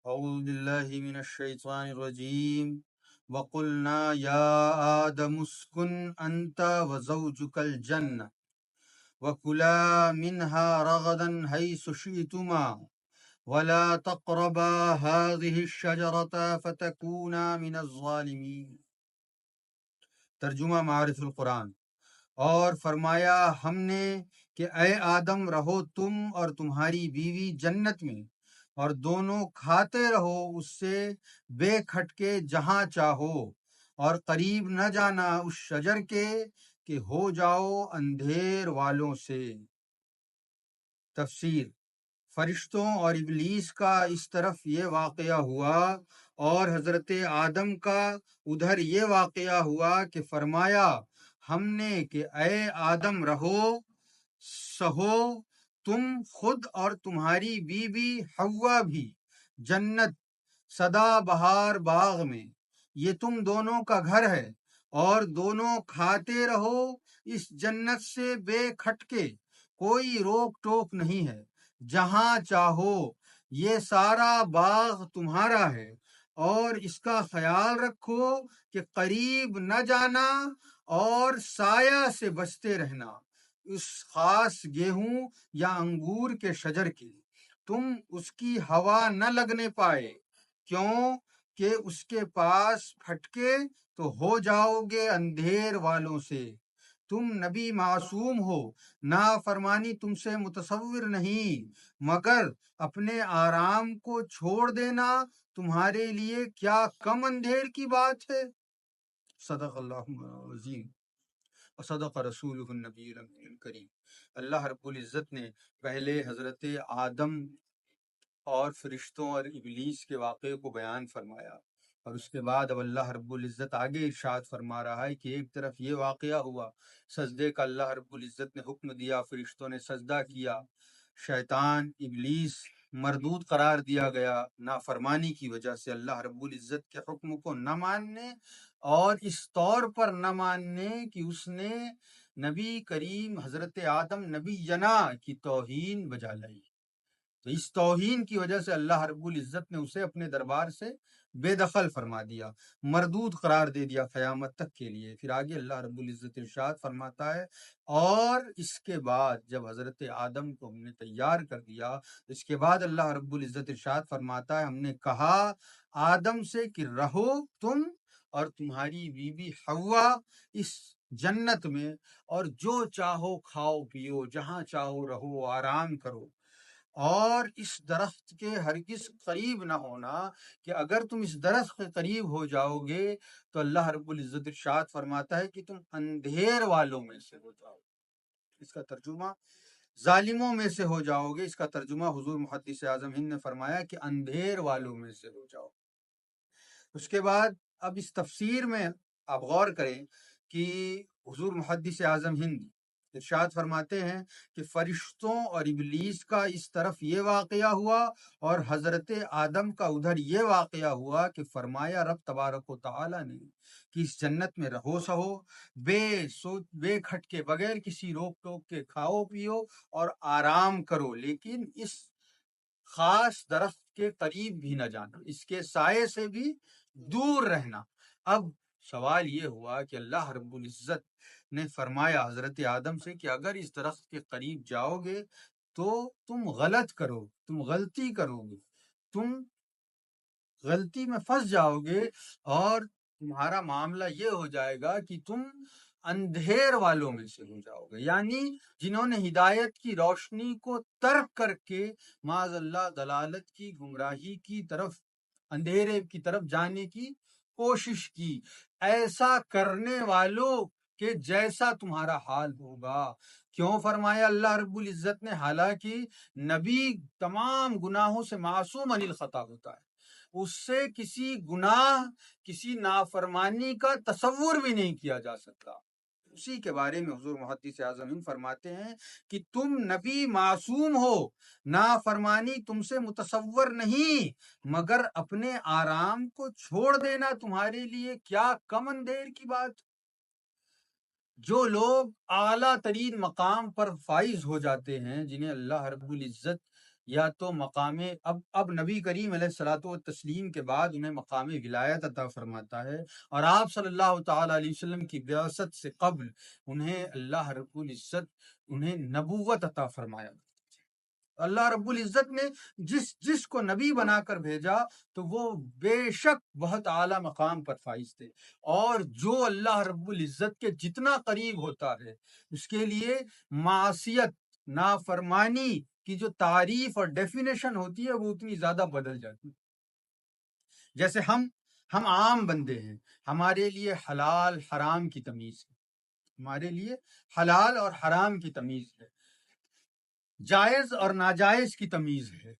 أعوذ بالله من الشيطان الرجيم وقلنا يا آدم اسكن أنت وزوجك الجنة وكلا منها رغدا حيث شئتما ولا تقربا هذه الشجرة فتكونا من الظالمين۔ ترجمہ معارف القرآن۔ اور فرمایا ہم نے کہ اے آدم رہو تم اور تمہاری بیوی جنت میں، اور دونوں کھاتے رہو اس سے بے کھٹکے جہاں چاہو، اور قریب نہ جانا اس شجر کے کہ ہو جاؤ اندھیر والوں سے۔ تفسیر۔ فرشتوں اور ابلیس کا اس طرف یہ واقعہ ہوا اور حضرت آدم کا ادھر یہ واقعہ ہوا کہ فرمایا ہم نے کہ اے آدم رہو سہو تم خود اور تمہاری بیوی حوا بھی جنت سدا بہار باغ میں، یہ تم دونوں کا گھر ہے، اور دونوں کھاتے رہو اس جنت سے بے کھٹکے، کوئی روک ٹوک نہیں ہے، جہاں چاہو، یہ سارا باغ تمہارا ہے، اور اس کا خیال رکھو کہ قریب نہ جانا اور سایہ سے بچتے رہنا اس خاص گیہوں یا انگور کے شجر کی، تم اس کی ہوا نہ لگنے پائے، کیوں کہ اس کے پاس پھٹکے تو ہو جاؤ گے اندھیر والوں سے۔ تم نبی معصوم ہو، نافرمانی تم سے متصور نہیں، مگر اپنے آرام کو چھوڑ دینا تمہارے لیے کیا کم اندھیر کی بات ہے۔ صدق اللہ عظیم وصدق رسولہ النبی الکریم۔ اللہ رب العزت نے پہلے حضرت آدم اور فرشتوں اور ابلیس کے واقعے کو بیان فرمایا، اور اس کے بعد اب اللہ رب العزت آگے ارشاد فرما رہا ہے کہ ایک طرف یہ واقعہ ہوا سجدے کا، اللہ رب العزت نے حکم دیا، فرشتوں نے سجدہ کیا، شیطان ابلیس مردود قرار دیا گیا نافرمانی کی وجہ سے، اللہ رب العزت کے حکم کو نہ ماننے، اور اس طور پر نہ ماننے کہ اس نے نبی کریم حضرت آدم نبی جنا کی توہین بجا لائی۔ تو اس توہین کی وجہ سے اللہ رب العزت نے اسے اپنے دربار سے بے دخل فرما دیا، مردود قرار دے دیا قیامت تک کے لیے۔ پھر آگے اللہ رب العزت ارشاد فرماتا ہے، اور اس کے بعد جب حضرت آدم کو ہم نے تیار کر دیا، اس کے بعد اللہ رب العزت ارشاد فرماتا ہے ہم نے کہا آدم سے کہ رہو تم اور تمہاری بیوی حوا اس جنت میں، اور جو چاہو کھاؤ پیو، جہاں چاہو رہو، آرام کرو، اور اس درخت کے ہرگز قریب نہ ہونا، کہ اگر تم اس درخت کے قریب ہو جاؤ گے تو اللہ رب العزت ارشاد فرماتا ہے کہ تم اندھیر والوں میں سے ہو جاؤ گے۔ اس کا ترجمہ ظالموں میں سے ہو جاؤ گے، اس کا ترجمہ حضور محدث اعظم ہند نے فرمایا کہ اندھیر والوں میں سے ہو جاؤ۔ اس کے بعد اب اس تفسیر میں آپ غور کریں کہ حضور محدث اعظم ہند ارشاد فرماتے ہیں کہ فرشتوں اور ابلیس کا اس طرف یہ واقعہ ہوا، اور حضرت آدم کا ادھر یہ واقعہ ہوا کہ فرمایا رب تبارک و تعالی نے کہ اس جنت میں رہو سہو، بے کھٹ کے، بغیر کسی روک ٹوک کے کھاؤ پیو اور آرام کرو، لیکن اس خاص درخت کے قریب بھی نہ جانا، اس کے سائے سے بھی دور رہنا۔ اب سوال یہ ہوا کہ اللہ رب العزت نے فرمایا حضرت آدم سے کہ اگر اس درخت کے قریب جاؤ گے تو تم غلط کرو، تم غلطی کرو گے، تم غلطی میں پھنس جاؤ گے، اور تمہارا معاملہ یہ ہو جائے گا کہ تم اندھیر والوں میں سے ہو جاؤ گے، یعنی جنہوں نے ہدایت کی روشنی کو ترک کر کے معاذ اللہ دلالت کی، گمراہی کی طرف، اندھیرے کی طرف جانے کی کوشش کی، ایسا کرنے والوں کہ جیسا تمہارا حال ہوگا۔ کیوں فرمایا اللہ رب العزت نے؟ حالانکہ نبی تمام گناہوں سے معصوم عن الخطا ہوتا ہے، اس سے کسی گناہ، کسی نافرمانی کا تصور بھی نہیں کیا جا سکتا۔ اسی کے بارے میں حضور محدث اعظم فرماتے ہیں کہ تم نبی معصوم ہو، نافرمانی تم سے متصور نہیں، مگر اپنے آرام کو چھوڑ دینا تمہارے لیے کیا کم اندیر کی بات۔ جو لوگ اعلیٰ ترین مقام پر فائز ہو جاتے ہیں، جنہیں اللہ رب العزت یا تو مقام اب نبی کریم علیہ الصلوۃ والتسلیم کے بعد انہیں مقام ولایت عطا فرماتا ہے، اور آپ صلی اللہ تعالی علیہ وسلم کی بعثت سے قبل انہیں اللہ رب العزت انہیں نبوت عطا فرمایا۔ اللہ رب العزت نے جس کو نبی بنا کر بھیجا تو وہ بے شک بہت اعلیٰ مقام پر فائز تھے، اور جو اللہ رب العزت کے جتنا قریب ہوتا ہے اس کے لیے معصیت، نافرمانی کی جو تعریف اور ڈیفینیشن ہوتی ہے وہ اتنی زیادہ بدل جاتی ہے۔ جیسے ہم عام بندے ہیں، ہمارے لیے حلال حرام کی تمیز ہے، ہمارے لیے حلال اور حرام کی تمیز ہے، جائز اور ناجائز کی تمیز ہے،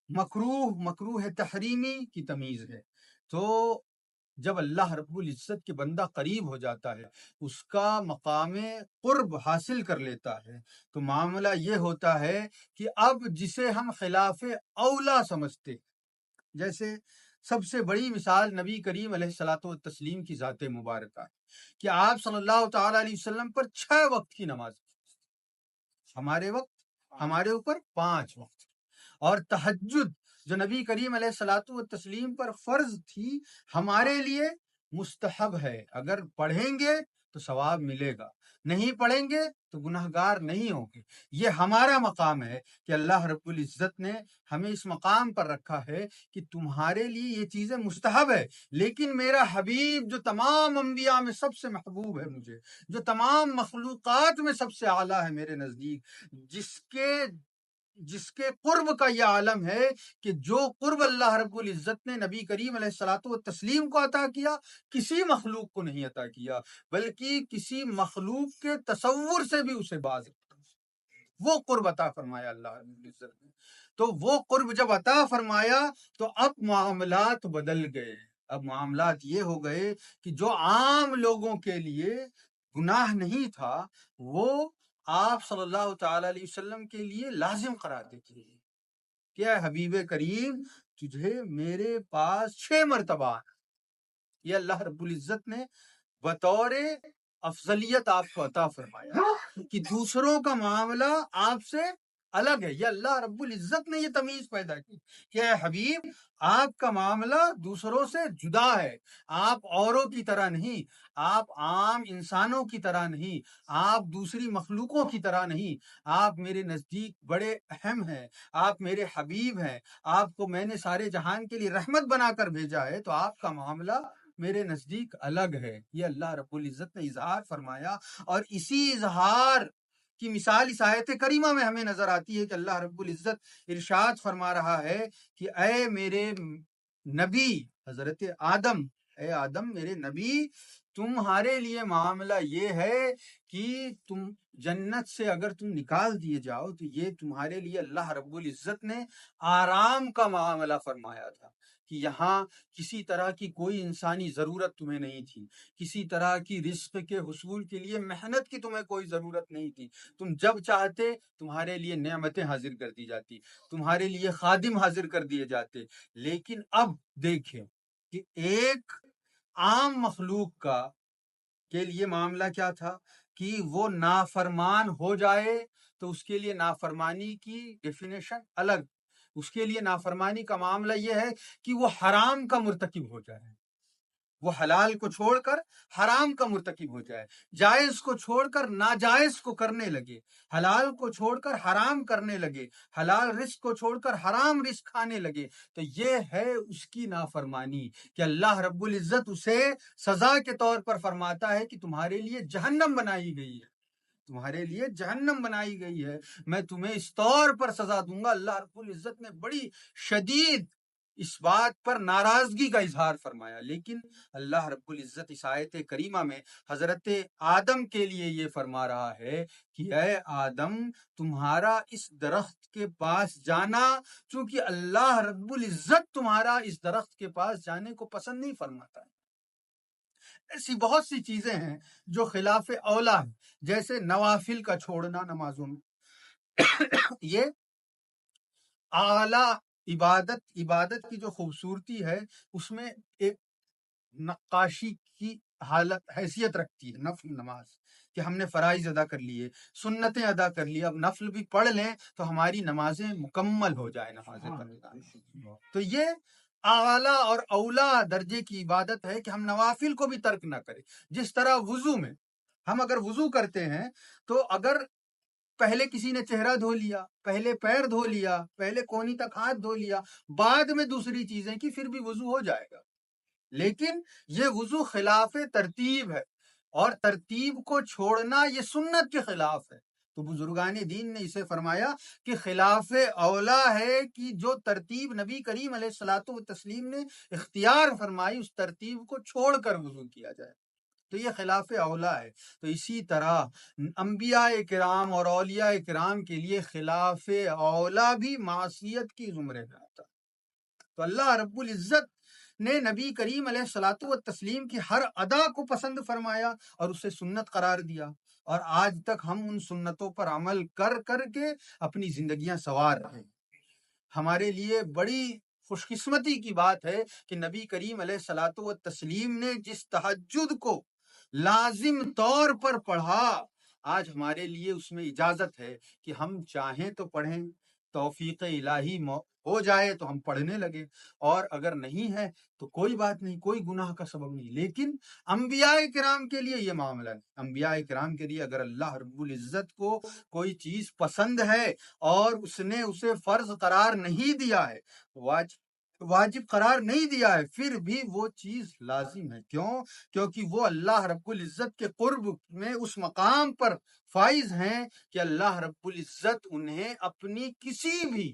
مکروہ تحریمی کی تمیز ہے۔ تو جب اللہ رب العزت کے بندہ قریب ہو جاتا ہے، اس کا مقام قرب حاصل کر لیتا ہے، تو معاملہ یہ ہوتا ہے کہ اب جسے ہم خلاف اولا سمجھتے، جیسے سب سے بڑی مثال نبی کریم علیہ الصلوۃ والتسلیم کی ذات مبارکہ ہے کہ آپ صلی اللہ تعالی علیہ وسلم پر 6 وقت کی نماز، ہمارے اوپر 5 وقت، اور تہجد جو نبی کریم علیہ الصلوۃ والتسلیم پر فرض تھی ہمارے لیے مستحب ہے، اگر پڑھیں گے تو ثواب ملے گا، نہیں پڑھیں گے تو گناہگار نہیں ہوں گے۔ یہ ہمارا مقام ہے کہ اللہ رب العزت نے ہمیں اس مقام پر رکھا ہے کہ تمہارے لیے یہ چیزیں مستحب ہے، لیکن میرا حبیب جو تمام انبیاء میں سب سے محبوب ہے مجھے، جو تمام مخلوقات میں سب سے اعلیٰ ہے میرے نزدیک، جس کے قرب کا یہ عالم ہے کہ جو قرب اللہ رب العزت نے نبی کریم علیہ الصلوۃ والتسلیم کو عطا کیا کسی مخلوق کو نہیں عطا کیا، بلکہ کسی مخلوق کے تصور سے بھی اسے باز وہ قرب عطا فرمایا اللہ رب العزت نے۔ تو وہ قرب جب عطا فرمایا تو اب معاملات بدل گئے، اب معاملات یہ ہو گئے کہ جو عام لوگوں کے لیے گناہ نہیں تھا وہ آپ صلی اللہ تعالی علیہ وسلم کے لیے لازم قرار دیتے ہیں۔ کیا حبیب کریم تجھے میرے پاس 6 مرتبہ آنا، یہ اللہ رب العزت نے بطور افضلیت آپ کو عطا فرمایا کہ دوسروں کا معاملہ آپ سے الگ ہے۔ یہ اللہ رب العزت نے یہ تمیز پیدا کی کہ اے حبیب آپ کا معاملہ دوسروں سے جدا ہے، آپ اوروں کی طرح نہیں، آپ عام انسانوں کی طرح نہیں، آپ دوسری مخلوقوں کی طرح نہیں، آپ میرے نزدیک بڑے اہم ہیں، آپ میرے حبیب ہیں، آپ کو میں نے سارے جہان کے لیے رحمت بنا کر بھیجا ہے، تو آپ کا معاملہ میرے نزدیک الگ ہے۔ یہ اللہ رب العزت نے اظہار فرمایا، اور اسی اظہار کی مثال اس آیت کریمہ میں ہمیں نظر آتی ہے کہ اللہ رب العزت ارشاد فرما رہا ہے کہ اے میرے نبی حضرت آدم، اے آدم میرے نبی، تمہارے لیے معاملہ یہ ہے کہ تم جنت سے اگر تم نکال دیے جاؤ تو یہ تمہارے لیے اللہ رب العزت نے آرام کا معاملہ فرمایا تھا کہ یہاں کسی طرح کی کوئی انسانی ضرورت تمہیں نہیں تھی، کسی طرح کی رزق کے حصول کے لیے محنت کی تمہیں کوئی ضرورت نہیں تھی، تم جب چاہتے تمہارے لیے نعمتیں حاضر کر دی جاتی، تمہارے لیے خادم حاضر کر دیے جاتے۔ لیکن اب دیکھیں کہ ایک عام مخلوق کے لیے معاملہ کیا تھا کہ وہ نافرمان ہو جائے تو اس کے لیے نافرمانی کی ڈیفینیشن الگ، اس کے لیے نافرمانی کا معاملہ یہ ہے کہ وہ حرام کا مرتکب ہو جائے، وہ حلال کو چھوڑ کر حرام کا مرتکب ہو جائے، جائز کو چھوڑ کر ناجائز کو کرنے لگے، حلال کو چھوڑ کر حرام کرنے لگے، حلال رزق کو چھوڑ کر حرام رزق کھانے لگے، تو یہ ہے اس کی نافرمانی کہ اللہ رب العزت اسے سزا کے طور پر فرماتا ہے کہ تمہارے لیے جہنم بنائی گئی ہے، تمہارے لیے جہنم بنائی گئی ہے، میں تمہیں اس طور پر سزا دوں گا۔ اللہ رب العزت نے بڑی شدید اس بات پر ناراضگی کا اظہار فرمایا، لیکن اللہ رب العزت اس آیت کریمہ میں حضرت آدم کے لیے یہ فرما رہا ہے کہ اے آدم تمہارا اس درخت کے پاس جانا، چونکہ اللہ رب العزت تمہارا اس درخت کے پاس جانے کو پسند نہیں فرماتا ہے۔ ایسی بہت سی چیزیں ہیں جو خلاف اولا ہیں، جیسے نوافل کا چھوڑنا نمازوں میں یہ اعلیٰ عبادت کی جو خوبصورتی ہے اس میں ایک نقاشی کی حالت حیثیت رکھتی ہے نفل نماز، کہ ہم نے فرائض ادا کر لیے، سنتیں ادا کر لی، اب نفل بھی پڑھ لیں تو ہماری نمازیں مکمل ہو جائے نمازیں پڑھنا۔ تو یہ اعلیٰ اور اولا درجے کی عبادت ہے کہ ہم نوافل کو بھی ترک نہ کریں۔ جس طرح وضو میں ہم اگر وضو کرتے ہیں تو اگر پہلے کسی نے چہرہ دھو لیا، پہلے پیر دھو لیا، پہلے کونی تک ہاتھ دھو لیا، بعد میں دوسری چیزیں کی، پھر بھی وضو ہو جائے گا۔ لیکن یہ وضو خلاف ترتیب ہے، اور ترتیب کو چھوڑنا یہ سنت کے خلاف ہے۔ تو بزرگان دین نے اسے فرمایا کہ خلاف اولا ہے کہ جو ترتیب نبی کریم علیہ الصلوۃ والتسلیم نے اختیار فرمائی اس ترتیب کو چھوڑ کر وضو کیا جائے، تو یہ خلاف اولا ہے۔ تو اسی طرح انبیاء کرام اور اولیاء کرام کے لیے خلاف اولا بھی معصیت کی زمرے میں آتا۔ تو اللہ رب العزت نے نبی کریم علیہ الصلوۃ والتسلیم کی ہر ادا کو پسند فرمایا اور اسے سنت قرار دیا، اور آج تک ہم ان سنتوں پر عمل کر کر کے اپنی زندگیاں سنوار رہے ہیں۔ ہمارے لیے بڑی خوش قسمتی کی بات ہے کہ نبی کریم علیہ الصلوۃ والتسلیم نے جس تہجد کو لازم طور پر پڑھا، آج ہمارے لیے اس میں اجازت ہے کہ ہم چاہیں تو پڑھیں، توفیق الہی ہو جائے تو ہم پڑھنے لگے، اور اگر نہیں ہے تو کوئی بات نہیں، کوئی گناہ کا سبب نہیں۔ لیکن انبیاء کرام کے لیے یہ معاملہ ہے، انبیاء کرام کے لیے اگر اللہ رب العزت کو کوئی چیز پسند ہے اور اس نے اسے فرض قرار نہیں دیا ہے، واجب قرار نہیں دیا ہے، پھر بھی وہ چیز لازم ہے۔ کیوں؟ کیونکہ وہ اللہ رب العزت کے قرب میں اس مقام پر فائز ہیں کہ اللہ رب العزت انہیں اپنی کسی بھی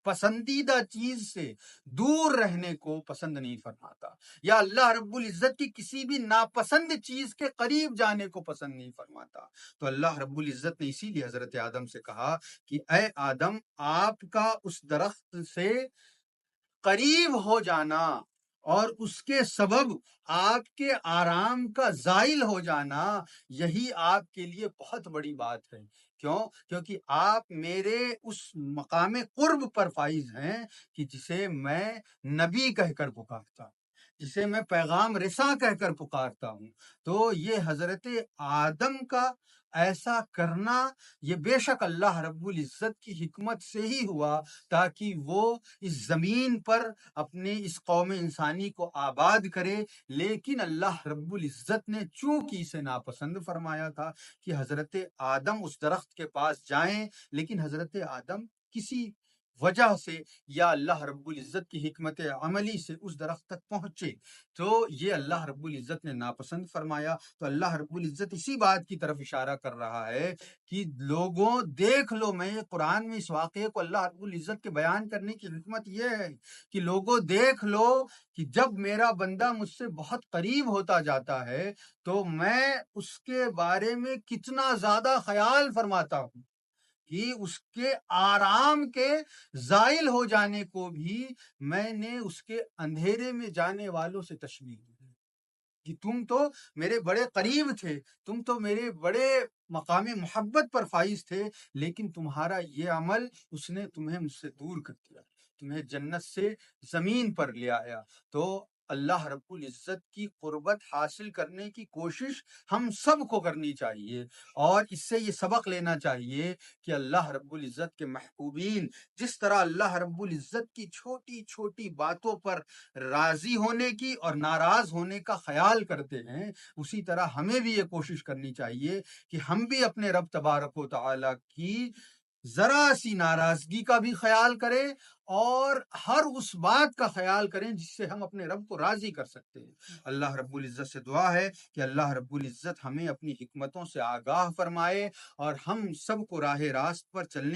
پسندیدہ چیز سے دور رہنے کو پسند نہیں فرماتا، یا اللہ رب العزت کی کسی بھی ناپسند چیز کے قریب جانے کو پسند نہیں فرماتا۔ تو اللہ رب العزت نے اسی لیے حضرت آدم سے کہا کہ اے آدم، آپ کا اس درخت سے قریب ہو جانا اور اس کے سبب آپ کے آرام کا زائل ہو جانا، یہی آپ کے لیے بہت بڑی بات ہے۔ کیوں؟ کیونکہ آپ میرے اس مقام قرب پر فائز ہیں کہ جسے میں نبی کہہ کر پکارتا ہوں، جسے میں پیغام رساں کہہ کر پکارتا ہوں۔ تو یہ حضرت آدم کا ایسا کرنا یہ بے شک اللہ رب العزت کی حکمت سے ہی ہوا، تاکہ وہ اس زمین پر اپنے اس قوم انسانی کو آباد کرے۔ لیکن اللہ رب العزت نے چونکہ اسے ناپسند فرمایا تھا کہ حضرت آدم اس درخت کے پاس جائیں، لیکن حضرت آدم کسی وجہ سے یا اللہ رب العزت کی حکمت عملی سے اس درخت تک پہنچے، تو یہ اللہ رب العزت نے ناپسند فرمایا۔ تو اللہ رب العزت اسی بات کی طرف اشارہ کر رہا ہے کہ لوگوں دیکھ لو، میں قرآن میں اس واقعے کو اللہ رب العزت کے بیان کرنے کی حکمت یہ ہے کہ لوگوں دیکھ لو کہ جب میرا بندہ مجھ سے بہت قریب ہوتا جاتا ہے تو میں اس کے بارے میں کتنا زیادہ خیال فرماتا ہوں کہ اس کے آرام کے زائل ہو جانے کو بھی میں نے اس کے اندھیرے میں جانے والوں سے تشبیہ دی کہ تم تو میرے بڑے قریب تھے، تم تو میرے بڑے مقام محبت پر فائز تھے، لیکن تمہارا یہ عمل اس نے تمہیں مجھ سے دور کر دیا، تمہیں جنت سے زمین پر لے آیا۔ تو اللہ رب العزت کی قربت حاصل کرنے کی کوشش ہم سب کو کرنی چاہیے، اور اس سے یہ سبق لینا چاہیے کہ اللہ رب العزت کے محبوبین جس طرح اللہ رب العزت کی چھوٹی چھوٹی باتوں پر راضی ہونے کی اور ناراض ہونے کا خیال کرتے ہیں، اسی طرح ہمیں بھی یہ کوشش کرنی چاہیے کہ ہم بھی اپنے رب تبارک و تعالیٰ کی ذرا سی ناراضگی کا بھی خیال کریں، اور ہر اس بات کا خیال کریں جس سے ہم اپنے رب کو راضی کر سکتے ہیں۔ اللہ رب العزت سے دعا ہے کہ اللہ رب العزت ہمیں اپنی حکمتوں سے آگاہ فرمائے اور ہم سب کو راہ راست پر چلنے